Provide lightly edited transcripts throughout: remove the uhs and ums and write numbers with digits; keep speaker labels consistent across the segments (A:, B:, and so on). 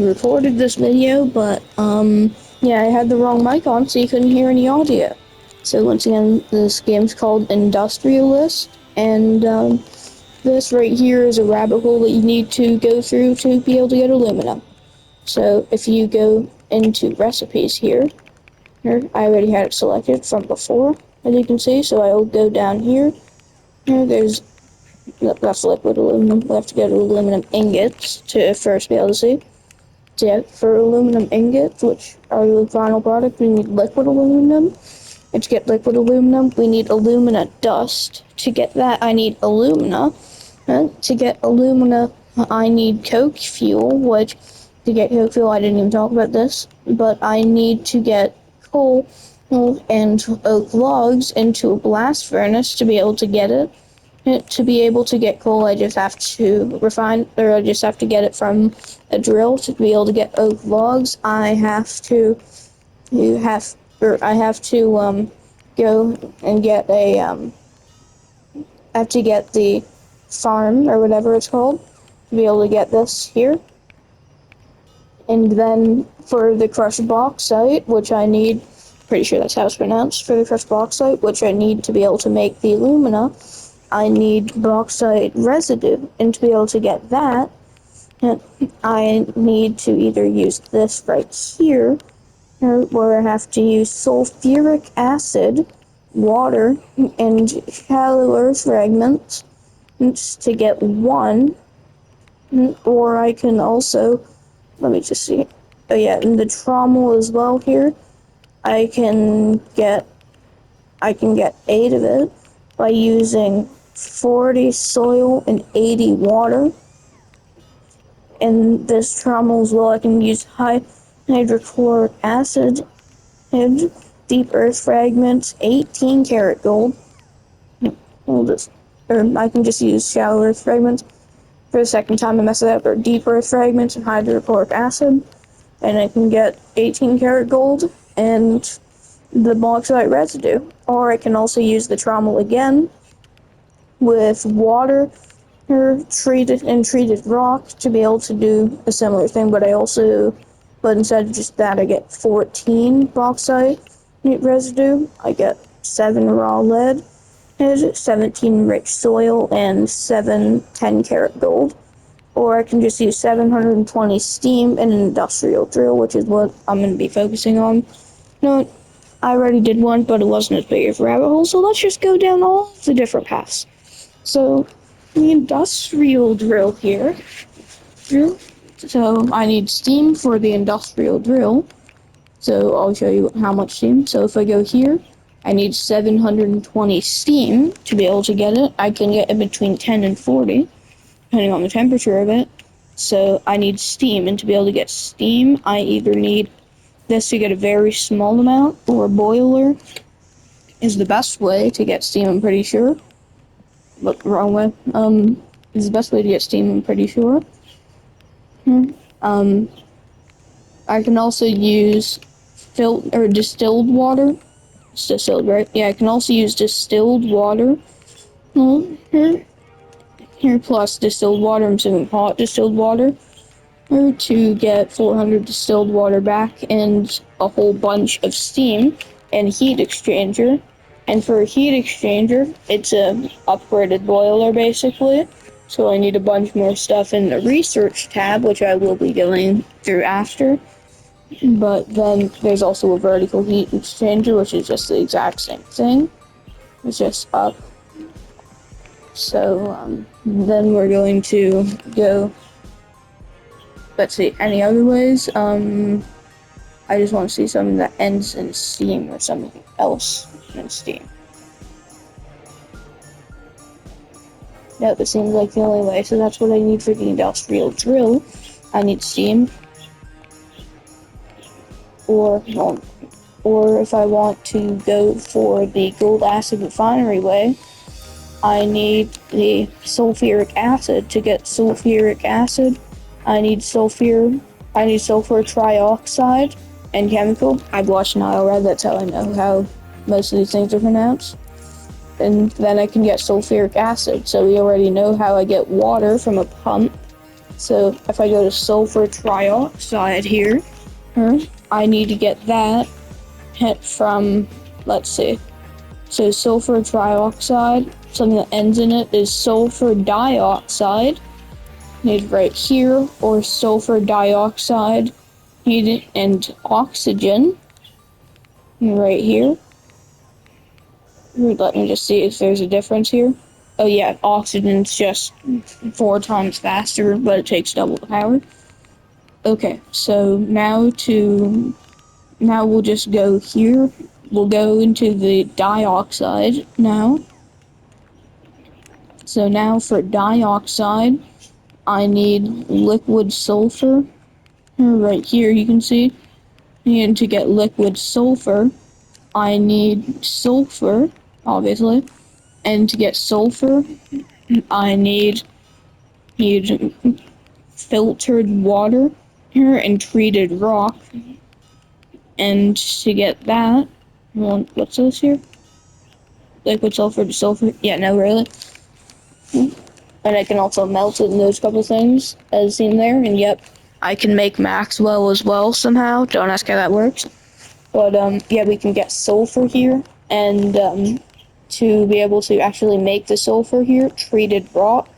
A: recorded this video, but yeah, I had the wrong mic on, so you couldn't hear any audio. So once again, this game's called Industrialist, and this right here is a rabbit hole that you need to go through to be able to get aluminum. So if you go into recipes here, I already had it selected from before, as you can see, so I'll go down here. That's liquid aluminum. We have to go to aluminum ingots to first be able to see. So yeah, for aluminum ingots, which are the final product, we need liquid aluminum. And to get liquid aluminum, we need alumina dust. To get that, I need alumina. And to get alumina, I need coke fuel, which to get coke fuel, I didn't even talk about this, but I need to get coal and oak logs into a blast furnace to be able to get it. To be able to get coal, I just have to I just have to get it from a drill. To be able to get oak logs, I have to go and get I have to get the farm or whatever it's called to be able to get this here. And then for the crushed bauxite, which I need, pretty sure that's how it's pronounced, for the crushed bauxite, which I need to be able to make the alumina, I need bauxite residue, and to be able to get that, I need to either use this right here, where I have to use sulfuric acid, water, and shallow earth fragments to get one, or I can also, let me just see, oh yeah, and the trommel as well here, I can get 8 of it by using 40 soil and 80 water. And this trommel as well, I can use high hydrochloric acid and deep earth fragments, 18 karat gold. I can just use shallow earth fragments for the second time to mess it up, or deep earth fragments and hydrochloric acid. And I can get 18 karat gold and the bauxite residue. Or I can also use the trommel again with water treated rock to be able to do a similar thing, but instead of just that, I get 14 bauxite residue, I get 7 raw lead, 17 rich soil, and 7 10-karat gold. Or I can just use 720 steam and an industrial drill, which is what I'm going to be focusing on. No, I already did one, but it wasn't as big of a rabbit hole, so let's just go down all the different paths. So, the industrial drill here. So, I need steam for the industrial drill. So, I'll show you how much steam. So, if I go here, I need 720 steam to be able to get it. I can get it between 10 and 40, depending on the temperature of it. So, I need steam, and to be able to get steam, I either need this to get a very small amount, or a boiler is the best way to get steam, I'm pretty sure. But wrong way. Is the best way to get steam, I'm pretty sure. I can also use distilled water. It's distilled, right? Yeah, I can also use distilled water. Here plus distilled water, I'm assuming hot distilled water. To get 400 distilled water back and a whole bunch of steam and heat exchanger. And for a heat exchanger, it's a upgraded boiler basically. So I need a bunch more stuff in the research tab, which I will be going through after. But then there's also a vertical heat exchanger, which is just the exact same thing. It's just up. So then we're going to go, let's see, any other ways? I just want to see something that ends in steam or something else than steam. Nope, it seems like the only way, so that's what I need for the industrial drill. I need steam. Or if I want to go for the gold acid refinery way, I need the sulfuric acid. To get sulfuric acid, I need sulfur trioxide and chemical. I've watched Nile Red, that's how I know how most of these things are pronounced. And then I can get sulfuric acid. So we already know how I get water from a pump. So if I go to sulfur trioxide here, I need to get that hit from, let's see. So sulfur trioxide, something that ends in it is sulfur dioxide. Need right here, or sulfur dioxide, need and oxygen right here. Let me just see if there's a difference here. Oh yeah, oxygen's just 4 times faster, but it takes double the power. Okay, so now we'll just go here. We'll go into the dioxide now. So now for dioxide, I need liquid sulfur. Right here you can see. And to get liquid sulfur, I need sulfur, obviously. And to get sulfur, I need filtered water here and treated rock. And to get that, well, what's this here? Liquid sulfur to sulfur? Yeah, no, really. And I can also melt it in those couple things, as seen there. And yep, I can make Maxwell as well somehow. Don't ask how that works. But yeah, we can get sulfur here. And to be able to actually make the sulfur here, treated rock.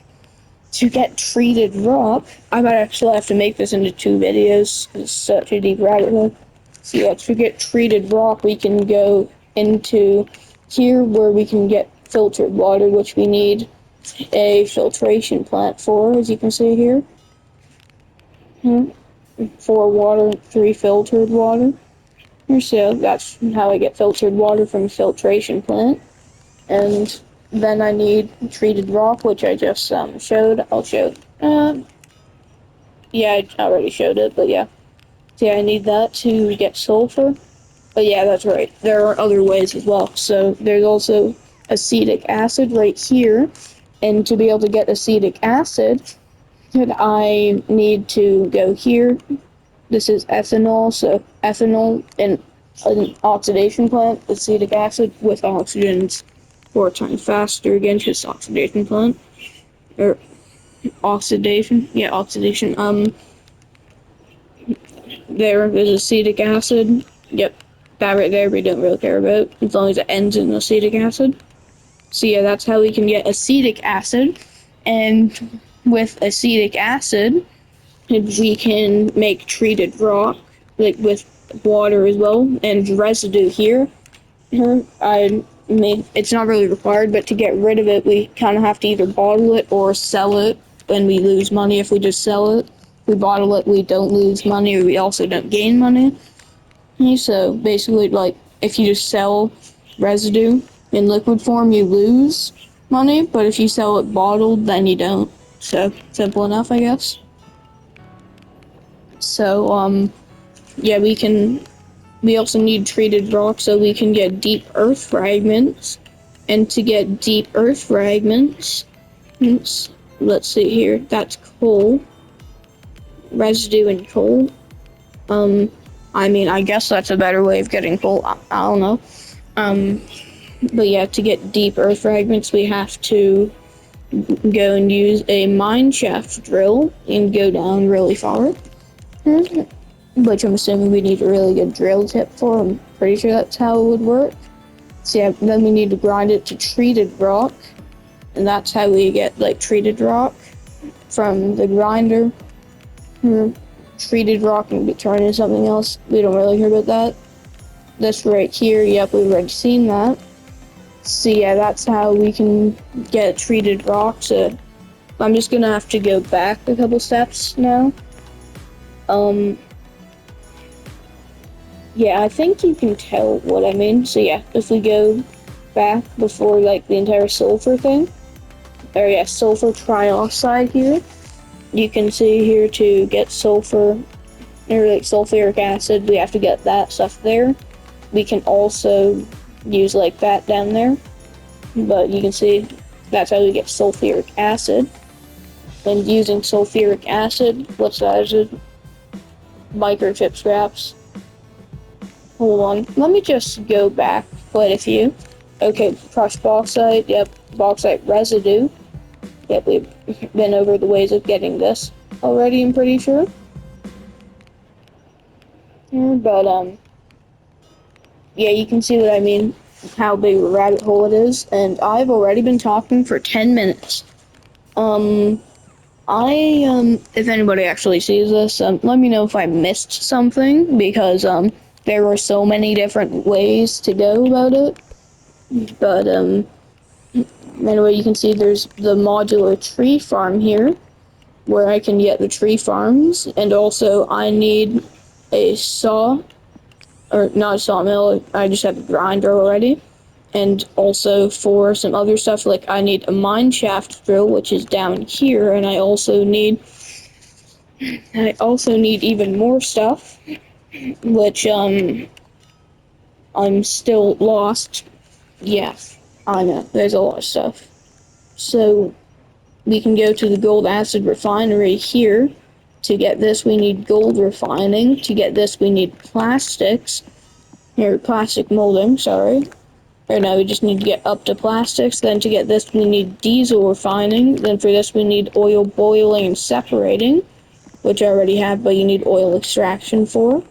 A: To get treated rock, I might actually have to make this into 2 videos. It's such a deep rabbit hole. So yeah, to get treated rock, we can go into here where we can get filtered water, which we need a filtration plant for, as you can see here. 4 water, 3 filtered water. So that's how I get filtered water from a filtration plant. And then I need treated rock, which I just showed. I'll show. Yeah, I already showed it, but yeah. So yeah, I need that to get sulfur. But yeah, that's right. There are other ways as well. So there's also acetic acid right here. And to be able to get acetic acid, I need to go here. This is ethanol, so ethanol in an oxidation plant, acetic acid with oxygen's 4 times faster again, just oxidation plant. Or oxidation. Yeah, oxidation. There's acetic acid. Yep, that right there we don't really care about, as long as it ends in acetic acid. So yeah, that's how we can get acetic acid. And with acetic acid, we can make treated rock, like with water as well, and residue here. It's not really required, but to get rid of it, we kind of have to either bottle it or sell it, and we lose money if we just sell it. If we bottle it, we don't lose money, or we also don't gain money. So basically, like, if you just sell residue in liquid form, you lose money, but if you sell it bottled, then you don't. So, simple enough, I guess. So, yeah, we also need treated rock so we can get deep earth fragments. And to get deep earth fragments, let's see here, that's coal. Residue and coal. I mean, I guess that's a better way of getting coal. I don't know. But yeah, to get deep earth fragments, we have to go and use a mine shaft drill and go down really far. Which I'm assuming we need a really good drill tip for. I'm pretty sure that's how it would work. So yeah, then we need to grind it to treated rock. And that's how we get, like, treated rock from the grinder. Treated rock can be turned into something else. We don't really care about that. This right here, yep, we've already seen that. So yeah, that's how we can get treated rock. So I'm just gonna have to go back a couple steps now. Yeah, I think you can tell what I mean. So yeah, if we go back before, like, the entire sulfur thing, or yeah, sulfur trioxide here, you can see here to get sulfur, or like sulfuric acid, we have to get that stuff there. We can also use like that down there, but you can see that's how we get sulfuric acid. And using sulfuric acid, what's that? Is it microchip scraps? Hold on, let me just go back quite a few. Okay, crushed bauxite, yep, bauxite residue. Yep, we've been over the ways of getting this. already, I'm pretty sure. But, yeah, you can see what I mean, how big of a rabbit hole it is, and I've already been talking for 10 minutes. If anybody actually sees this, let me know if I missed something, because, there were so many different ways to go about it. But, anyway, you can see there's the modular tree farm here, where I can get the tree farms, and also I need a saw, or not a sawmill, I just have a grinder already. And also for some other stuff, like I need a mine shaft drill, which is down here, and I also need even more stuff, which I'm still lost. Yeah, I know, there's a lot of stuff. So we can go to the gold acid refinery here. To get this, we need gold refining. To get this, we need plastics. Or plastic molding, sorry. Or no, we just need to get up to plastics. Then to get this, we need diesel refining. Then for this, we need oil boiling and separating, which I already have, but you need oil extraction for.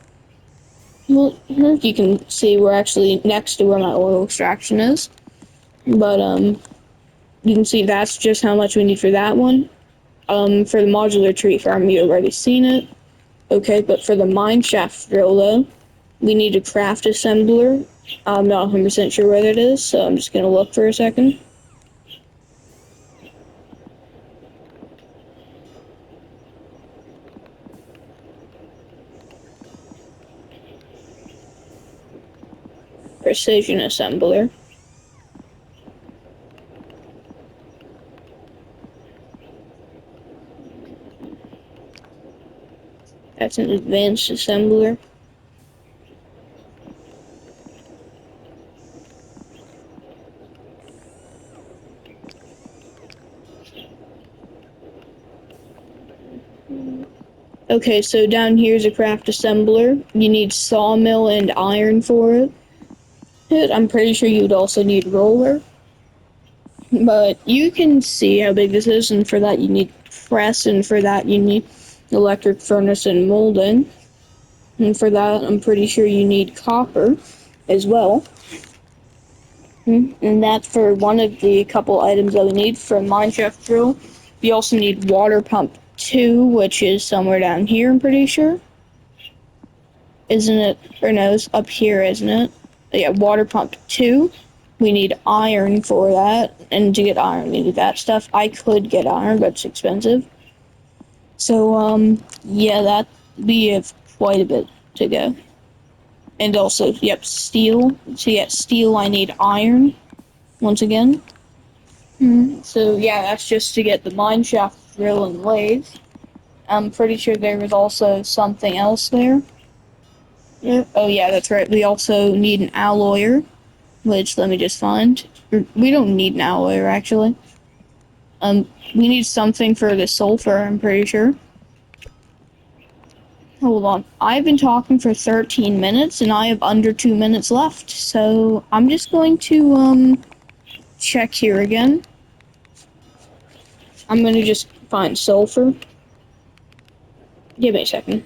A: Well, here you can see we're actually next to where my oil extraction is. But, you can see that's just how much we need for that one. For the modular tree farm, you already seen it. Okay, but for the mine shaft drill, though, we need a craft assembler. I'm not 100% sure where that is, so I'm just gonna look for a second. Precision assembler. That's an advanced assembler. Okay, so down here's a craft assembler. You need sawmill and iron for it. I'm pretty sure you'd also need roller. But you can see how big this is, and for that you need press, and for that you need electric furnace and molding. And for that, I'm pretty sure you need copper as well. And that's for one of the couple items that we need for a mineshaft drill. We also need water pump 2, which is somewhere down here, I'm pretty sure. Isn't it? Or no, it's up here, isn't it? Yeah, water pump 2. We need iron for that. And to get iron, we need that stuff. I could get iron, but it's expensive. So, yeah, we have quite a bit to go. And also, yep, steel. To get steel, I need iron, once again. So, yeah, that's just to get the mineshaft drill and lathe. I'm pretty sure there was also something else there. Yeah. Oh, yeah, that's right. We also need an alloyer, which let me just find. We don't need an alloyer, actually. We need something for the sulfur, I'm pretty sure. Hold on. I've been talking for 13 minutes, and I have under 2 minutes left. So I'm just going to, check here again. I'm going to just find sulfur. Give me a second.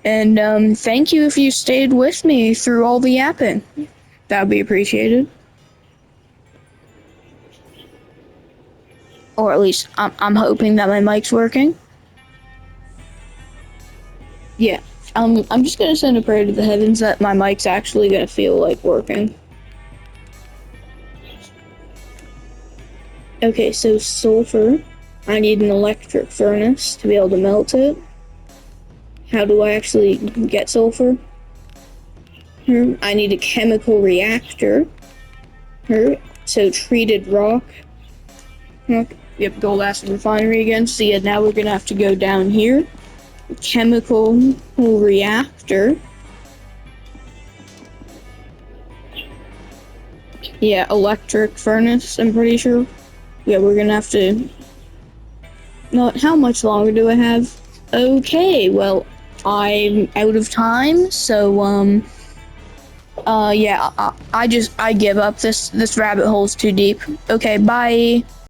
A: And, thank you if you stayed with me through all the yapping. That would be appreciated. Or at least I'm hoping that my mic's working. Yeah. I'm just gonna send a prayer to the heavens that my mic's actually gonna feel like working. Okay, so sulfur. I need an electric furnace to be able to melt it. How do I actually get sulfur? I need a chemical reactor. So treated rock. Yep, gold acid refinery again. So yeah, now we're gonna have to go down here. Chemical reactor. Yeah, electric furnace, I'm pretty sure. Yeah, we're gonna have to... Not how much longer do I have? Okay, well, I'm out of time, so, Yeah, I give up. This rabbit hole's too deep. Okay, bye.